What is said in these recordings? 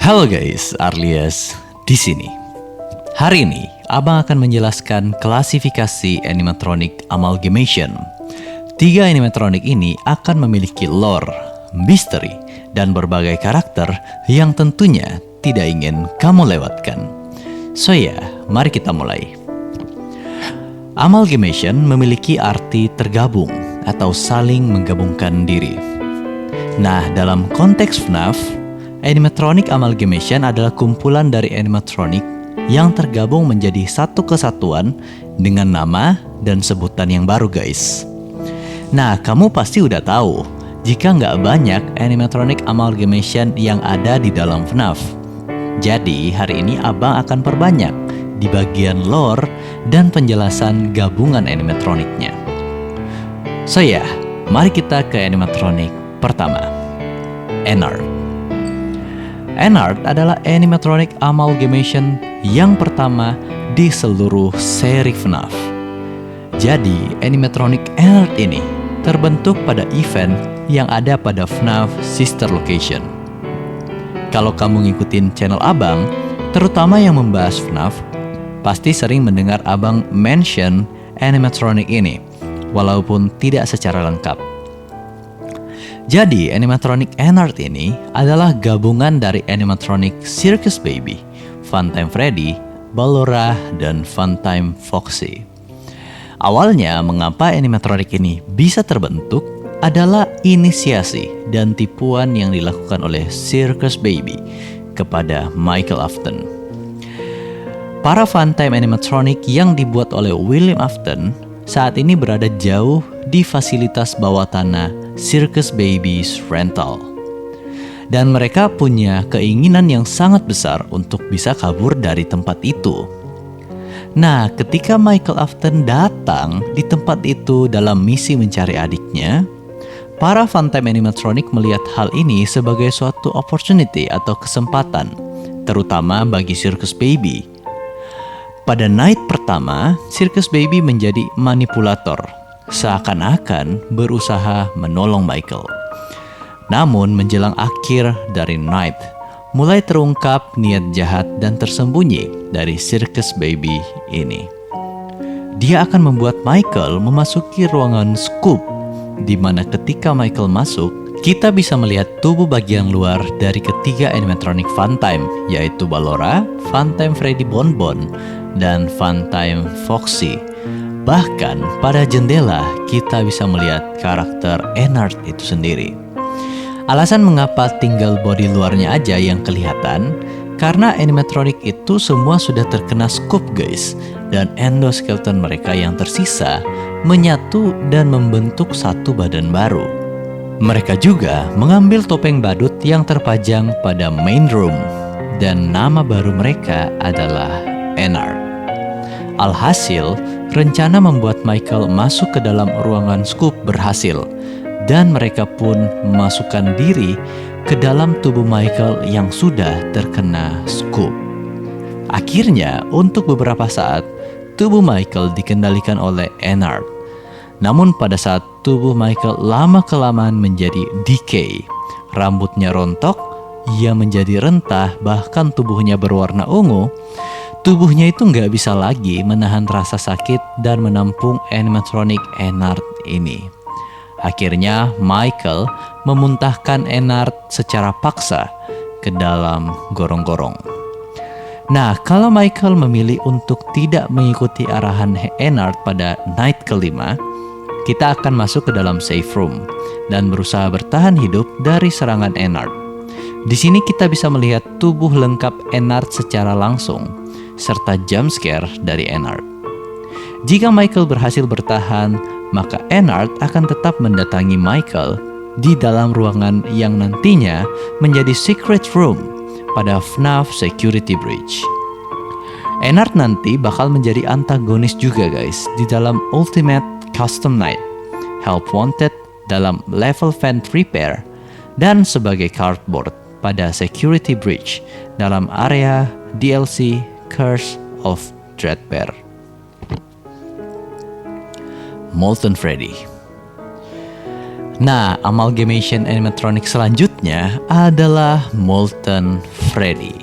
Halo guys, Arlias di sini. Hari ini Abang akan menjelaskan klasifikasi animatronic amalgamation. 3 animatronic ini akan memiliki lore, misteri, dan berbagai karakter yang tentunya tidak ingin kamu lewatkan. So ya, mari kita mulai. Amalgamation memiliki arti tergabung atau saling menggabungkan diri. Nah, dalam konteks FNAF, animatronic amalgamation adalah kumpulan dari animatronic yang tergabung menjadi satu kesatuan dengan nama dan sebutan yang baru, guys. Nah, kamu pasti udah tahu jika nggak banyak animatronic amalgamation yang ada di dalam FNAF. Jadi, hari ini Abang akan perbanyak di bagian lore dan penjelasan gabungan animatronicnya. So ya, mari kita ke animatronic pertama, Ennard. Ennard adalah animatronic amalgamation yang pertama di seluruh seri FNAF. Jadi, animatronic Ennard ini terbentuk pada event yang ada pada FNAF Sister Location. Kalau kamu ngikutin channel Abang, terutama yang membahas FNAF, pasti sering mendengar Abang mention animatronic ini, walaupun tidak secara lengkap. Jadi, animatronic Ennard ini adalah gabungan dari animatronic Circus Baby, Funtime Freddy, Ballora, dan Funtime Foxy. Awalnya, mengapa animatronic ini bisa terbentuk adalah inisiasi dan tipuan yang dilakukan oleh Circus Baby kepada Michael Afton. Para Funtime animatronic yang dibuat oleh William Afton saat ini berada jauh di fasilitas bawah tanah Circus Baby's Rental. Dan mereka punya keinginan yang sangat besar untuk bisa kabur dari tempat itu. Nah, ketika Michael Afton datang di tempat itu dalam misi mencari adiknya, para Funtime animatronic melihat hal ini sebagai suatu opportunity atau kesempatan, terutama bagi Circus Baby. Pada night pertama, Circus Baby menjadi manipulator, seakan-akan berusaha menolong Michael. Namun menjelang akhir dari night, mulai terungkap niat jahat dan tersembunyi dari Circus Baby ini. Dia akan membuat Michael memasuki ruangan Scoop, di mana ketika Michael masuk, kita bisa melihat tubuh bagian luar dari ketiga animatronic Funtime, yaitu Ballora, Funtime Freddy Bonbon, dan Funtime Foxy. Bahkan pada jendela kita bisa melihat karakter Ennard itu sendiri. Alasan mengapa tinggal body luarnya aja yang kelihatan, karena animatronic itu semua sudah terkena scoop, guys, dan endoskeleton mereka yang tersisa menyatu dan membentuk satu badan baru. Mereka juga mengambil topeng badut yang terpajang pada main room, dan nama baru mereka adalah Ennard. Alhasil, rencana membuat Michael masuk ke dalam ruangan Scoop berhasil, dan mereka pun memasukkan diri ke dalam tubuh Michael yang sudah terkena Scoop. Akhirnya, untuk beberapa saat, tubuh Michael dikendalikan oleh Ennard. Namun pada saat tubuh Michael lama-kelamaan menjadi decay, rambutnya rontok, ia menjadi rentah, bahkan tubuhnya berwarna ungu, tubuhnya itu nggak bisa lagi menahan rasa sakit dan menampung animatronic Ennard ini. Akhirnya Michael memuntahkan Ennard secara paksa ke dalam gorong-gorong. Nah, kalau Michael memilih untuk tidak mengikuti arahan Ennard pada night kelima, kita akan masuk ke dalam safe room dan berusaha bertahan hidup dari serangan Ennard. Di sini kita bisa melihat tubuh lengkap Ennard secara langsung, serta jump scare dari Ennard. Jika Michael berhasil bertahan, maka Ennard akan tetap mendatangi Michael di dalam ruangan yang nantinya menjadi secret room pada FNAF Security Breach. Ennard nanti bakal menjadi antagonis juga, guys, di dalam Ultimate Custom Night, Help Wanted dalam level Vent Repair, dan sebagai cardboard pada Security Breach dalam area DLC Curse of Dreadbear. Molten Freddy. Nah, amalgamation animatronic selanjutnya selanjutnya adalah Molten Freddy.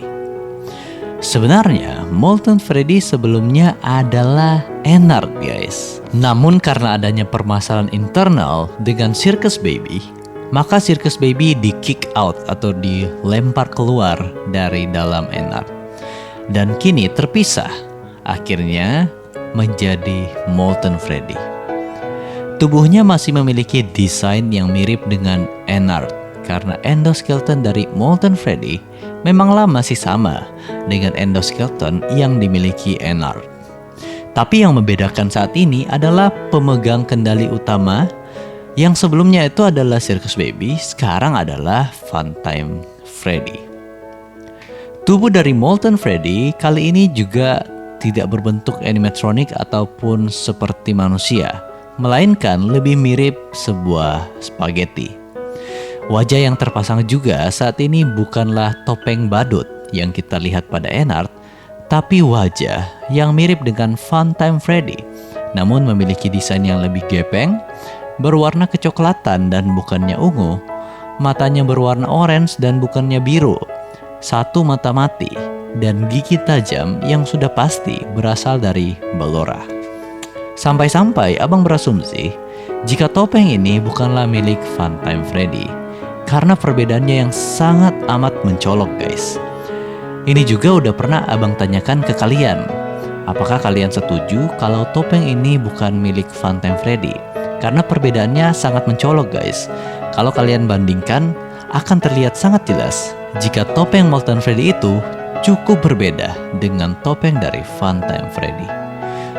Sebenarnya Molten Freddy sebelumnya adalah Ennard guys. Namun karena adanya permasalahan internal dengan Circus Baby, maka Circus Baby di kick out atau dilempar keluar dari dalam Ennard. Dan kini terpisah, akhirnya menjadi Molten Freddy. Tubuhnya masih memiliki desain yang mirip dengan Ennard karena endoskeleton dari Molten Freddy memanglah masih sama dengan endoskeleton yang dimiliki Ennard. Tapi yang membedakan saat ini adalah pemegang kendali utama yang sebelumnya itu adalah Circus Baby, sekarang adalah Funtime Freddy. Tubuh dari Molten Freddy kali ini juga tidak berbentuk animatronik ataupun seperti manusia, melainkan lebih mirip sebuah spaghetti. Wajah yang terpasang juga saat ini bukanlah topeng badut yang kita lihat pada Ennard, tapi wajah yang mirip dengan Funtime Freddy, namun memiliki desain yang lebih gepeng, berwarna kecoklatan dan bukannya ungu, matanya berwarna orange dan bukannya biru, satu mata mati, dan gigi tajam yang sudah pasti berasal dari Ballora. Sampai-sampai abang berasumsi jika topeng ini bukanlah milik Funtime Freddy karena perbedaannya yang sangat amat mencolok guys. Ini juga udah pernah abang tanyakan ke kalian. Apakah kalian setuju kalau topeng ini bukan milik Funtime Freddy? Karena perbedaannya sangat mencolok guys. Kalau kalian bandingkan, akan terlihat sangat jelas jika topeng Molten Freddy itu cukup berbeda dengan topeng dari Funtime Freddy.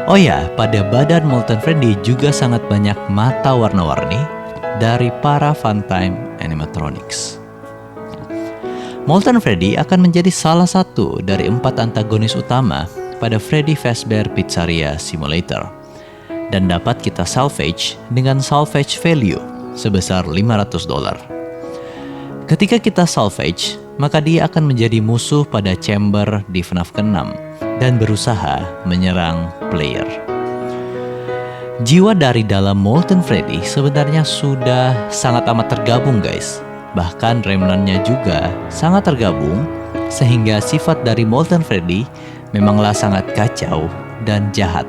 Oh ya, pada badan Molten Freddy juga sangat banyak mata warna-warni dari para Funtime animatronics. Molten Freddy akan menjadi salah satu dari 4 antagonis utama pada Freddy Fazbear Pizzeria Simulator dan dapat kita salvage dengan salvage value sebesar $500. Ketika kita salvage, maka dia akan menjadi musuh pada chamber di FNAF ke-6 dan berusaha menyerang player. Jiwa dari dalam Molten Freddy sebenarnya sudah sangat amat tergabung guys. Bahkan remnantnya juga sangat tergabung sehingga sifat dari Molten Freddy memanglah sangat kacau dan jahat.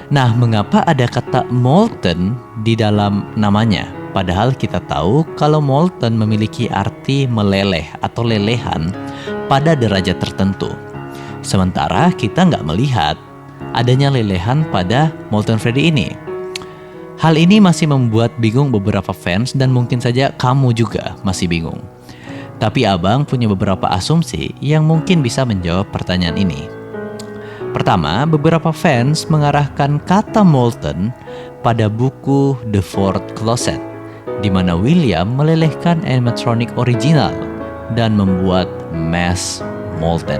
Nah, mengapa ada kata Molten di dalam namanya? Padahal kita tahu kalau Molten memiliki arti meleleh atau lelehan pada derajat tertentu. Sementara kita nggak melihat adanya lelehan pada Molten Freddy ini. Hal ini masih membuat bingung beberapa fans dan mungkin saja kamu juga masih bingung. Tapi abang punya beberapa asumsi yang mungkin bisa menjawab pertanyaan ini. Pertama, beberapa fans mengarahkan kata Molten pada buku The Fourth Closet, di mana William melelehkan animatronic original dan membuat Mass Molten.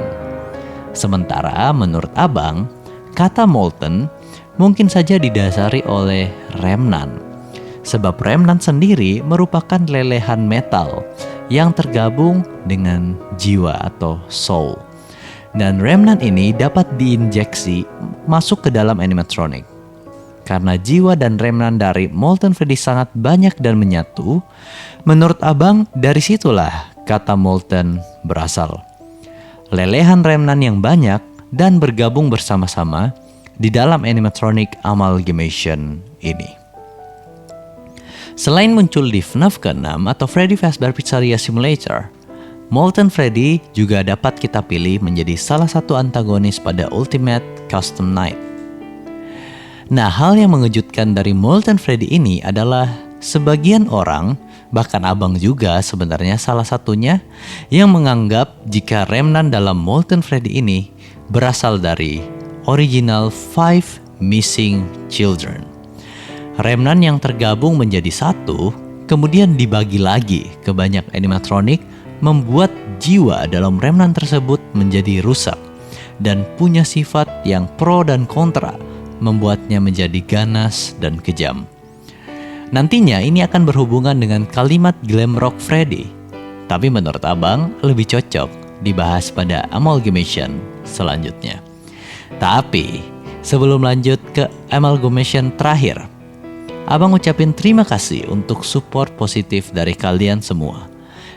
Sementara menurut abang, kata Molten mungkin saja didasari oleh remnant. Sebab remnant sendiri merupakan lelehan metal yang tergabung dengan jiwa atau soul. Dan remnant ini dapat diinjeksi masuk ke dalam animatronic. Karena jiwa dan remnant dari Molten Freddy sangat banyak dan menyatu, menurut abang dari situlah kata Molten berasal. Lelehan remnant yang banyak dan bergabung bersama-sama di dalam animatronic amalgamation ini. Selain muncul di FNAF ke-6 atau Freddy Fazbear Pizzeria Simulator, Molten Freddy juga dapat kita pilih menjadi salah satu antagonis pada Ultimate Custom Night. Nah, hal yang mengejutkan dari Molten Freddy ini adalah sebagian orang, bahkan abang juga sebenarnya salah satunya, yang menganggap jika remnant dalam Molten Freddy ini berasal dari original 5 Missing Children. Remnant yang tergabung menjadi satu, kemudian dibagi lagi ke banyak animatronik, membuat jiwa dalam remnant tersebut menjadi rusak dan punya sifat yang pro dan kontra, membuatnya menjadi ganas dan kejam. Nantinya ini akan berhubungan dengan kalimat glam rock Freddy, tapi menurut abang lebih cocok dibahas pada amalgamation selanjutnya. Tapi sebelum lanjut ke amalgamation terakhir, abang ucapin terima kasih untuk support positif dari kalian semua.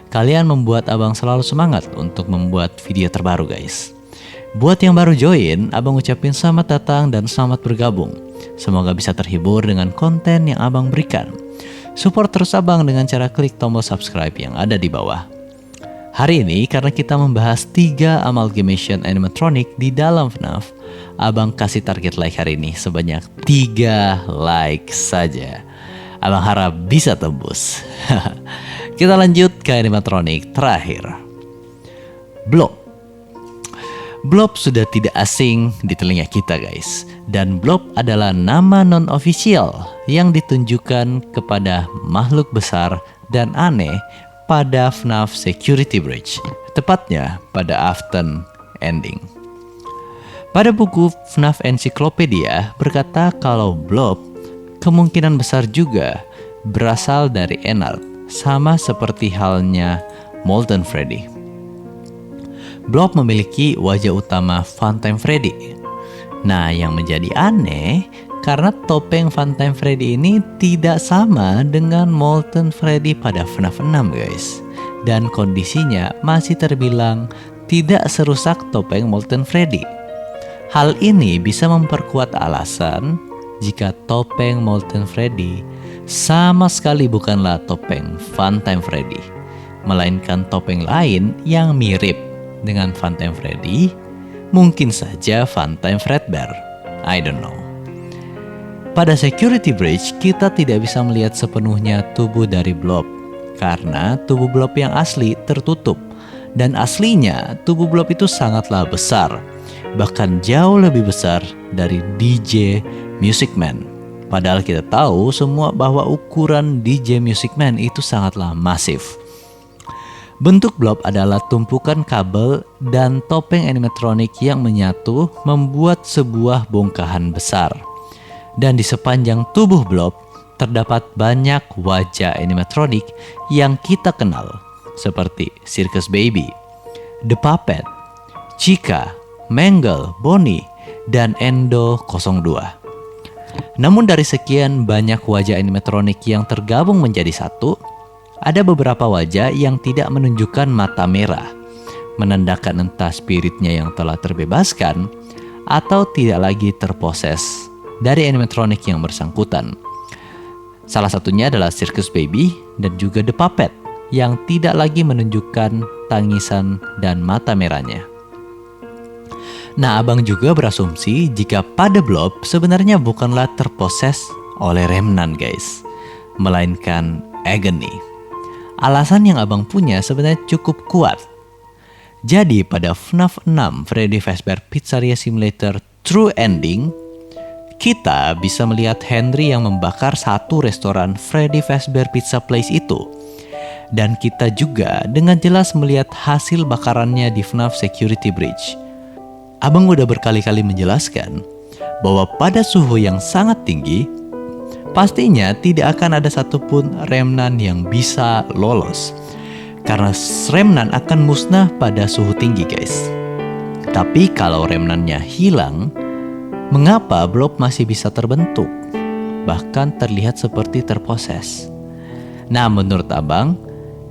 Kalian membuat abang selalu semangat untuk membuat video terbaru guys. Buat yang baru join, abang ucapin selamat datang dan selamat bergabung. Semoga bisa terhibur dengan konten yang abang berikan. Support terus abang dengan cara klik tombol subscribe yang ada di bawah. Hari ini karena kita membahas 3 amalgamation animatronic di dalam FNAF, abang kasih target like hari ini sebanyak 3 like saja. Abang harap bisa tembus. Kita lanjut ke animatronic terakhir. Blob. Blob sudah tidak asing di telinga kita guys. Dan Blob adalah nama non-official yang ditunjukkan kepada makhluk besar dan aneh pada FNAF Security Breach. Tepatnya pada Afton ending. Pada buku FNAF Encyclopedia berkata kalau Blob kemungkinan besar juga berasal dari Ennard, sama seperti halnya Molten Freddy. Blob memiliki wajah utama Funtime Freddy. Nah, yang menjadi aneh karena topeng Funtime Freddy ini tidak sama dengan Molten Freddy pada FNAF 6 guys. Dan kondisinya masih terbilang tidak serusak topeng Molten Freddy. Hal ini bisa memperkuat alasan jika topeng Molten Freddy sama sekali bukanlah topeng Funtime Freddy, melainkan topeng lain yang mirip dengan Funtime Freddy, mungkin saja Funtime Fredbear. I don't know. Pada Security Breach, kita tidak bisa melihat sepenuhnya tubuh dari Blob, karena tubuh Blob yang asli tertutup, dan aslinya tubuh Blob itu sangatlah besar, bahkan jauh lebih besar dari DJ Music Man. Padahal kita tahu semua bahwa ukuran DJ Music Man itu sangatlah masif. Bentuk Blob adalah tumpukan kabel dan topeng animatronik yang menyatu membuat sebuah bongkahan besar. Dan di sepanjang tubuh Blob terdapat banyak wajah animatronik yang kita kenal seperti Circus Baby, The Puppet, Chica, Mangle, Bonnie, dan Endo 02. Namun dari sekian banyak wajah animatronik yang tergabung menjadi satu, ada beberapa wajah yang tidak menunjukkan mata merah, menandakan entah spiritnya yang telah terbebaskan atau tidak lagi terposes dari animatronik yang bersangkutan. Salah satunya adalah Circus Baby dan juga The Puppet yang tidak lagi menunjukkan tangisan dan mata merahnya. Nah, abang juga berasumsi jika pada Blob sebenarnya bukanlah terposes oleh Remnant guys, melainkan Agony. Alasan yang abang punya sebenarnya cukup kuat. Jadi pada FNAF 6 Freddy Fazbear Pizzeria Simulator True Ending, kita bisa melihat Henry yang membakar satu restoran Freddy Fazbear Pizza Place itu. Dan kita juga dengan jelas melihat hasil bakarannya di FNAF Security Breach. Abang udah berkali-kali menjelaskan bahwa pada suhu yang sangat tinggi, pastinya tidak akan ada satupun remnant yang bisa lolos. Karena remnant akan musnah pada suhu tinggi guys. Tapi kalau remnantnya hilang, mengapa Blob masih bisa terbentuk? Bahkan terlihat seperti terposes. Nah, menurut abang,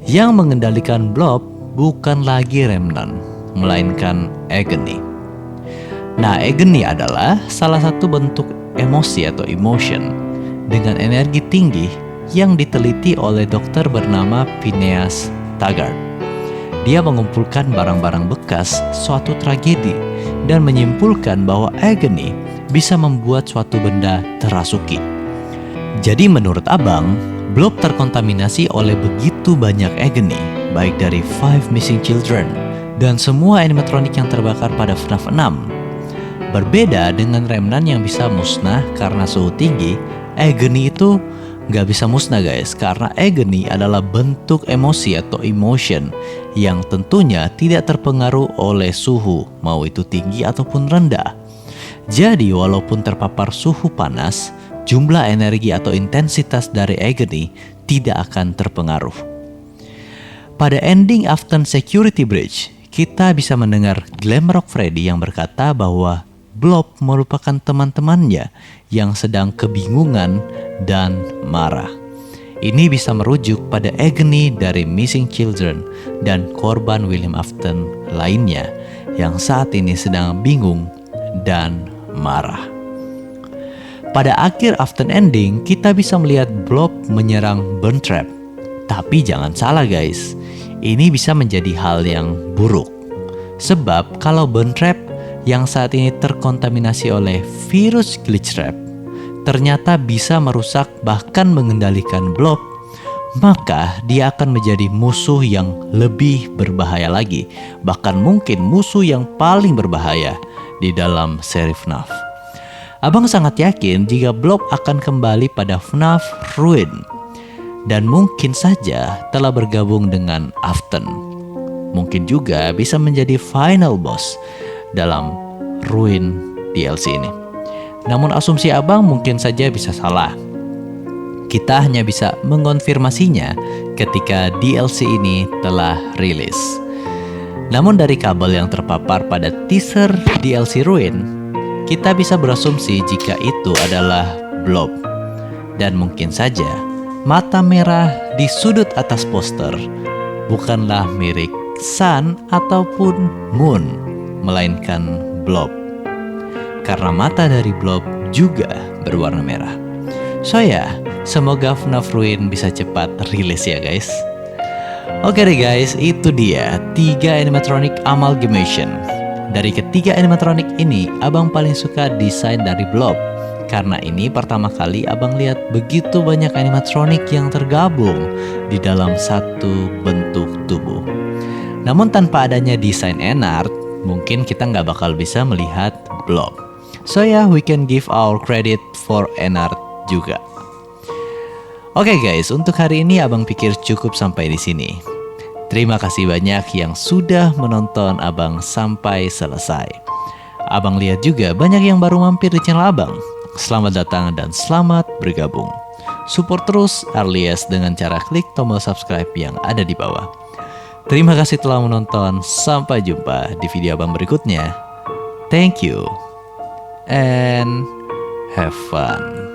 yang mengendalikan Blob bukan lagi remnant, melainkan Agony. Nah, Agony adalah salah satu bentuk emosi atau emotion dengan energi tinggi yang diteliti oleh dokter bernama Phineas Taggart. Dia mengumpulkan barang-barang bekas suatu tragedi dan menyimpulkan bahwa Agony bisa membuat suatu benda terasuki. Jadi menurut abang, Blob terkontaminasi oleh begitu banyak Agony, baik dari Five Missing Children dan semua animatronik yang terbakar pada FNAF 6. Berbeda dengan remnant yang bisa musnah karena suhu tinggi, Agony itu nggak bisa musnah guys, karena Agony adalah bentuk emosi atau emotion yang tentunya tidak terpengaruh oleh suhu, mau itu tinggi ataupun rendah. Jadi walaupun terpapar suhu panas, jumlah energi atau intensitas dari Agony tidak akan terpengaruh. Pada ending Afton Security Breach, kita bisa mendengar Glamrock Freddy yang berkata bahwa Blob merupakan teman-temannya yang sedang kebingungan dan marah. Ini bisa merujuk pada Agony dari Missing Children dan korban William Afton lainnya yang saat ini sedang bingung dan marah. Pada akhir Afton ending, kita bisa melihat Blob menyerang Burntrap. Tapi jangan salah guys, ini bisa menjadi hal yang buruk. Sebab kalau Burntrap yang saat ini terkontaminasi oleh virus Glitchtrap ternyata bisa merusak bahkan mengendalikan Blob, maka dia akan menjadi musuh yang lebih berbahaya lagi, bahkan mungkin musuh yang paling berbahaya di dalam seri FNAF. Abang sangat yakin jika Blob akan kembali pada FNAF Ruin dan mungkin saja telah bergabung dengan Afton. Mungkin juga bisa menjadi final boss dalam Ruin DLC ini. Namun asumsi abang mungkin saja bisa salah. Kita hanya bisa mengonfirmasinya ketika DLC ini telah rilis. Namun dari kabel yang terpapar pada teaser DLC Ruin, kita bisa berasumsi jika itu adalah Blob. Dan mungkin saja mata merah di sudut atas poster bukanlah milik Sun ataupun Moon, melainkan Blob. Karena mata dari Blob juga berwarna merah. So ya, semoga FNAF Ruin bisa cepat rilis ya guys. Oke deh guys, itu dia 3 animatronic amalgamation. Dari ketiga animatronic ini, abang paling suka desain dari Blob. Karena ini pertama kali abang lihat begitu banyak animatronic yang tergabung di dalam satu bentuk tubuh. Namun tanpa adanya desain Ennard, mungkin kita nggak bakal bisa melihat Blob. So ya, we can give our credit for Ennard juga. Oke guys, untuk hari ini abang pikir cukup sampai di sini. Terima kasih banyak yang sudah menonton abang sampai selesai. Abang lihat juga banyak yang baru mampir di channel abang. Selamat datang dan selamat bergabung. Support terus Arlies dengan cara klik tombol subscribe yang ada di bawah. Terima kasih telah menonton. Sampai jumpa di video abang berikutnya. Thank you and have fun.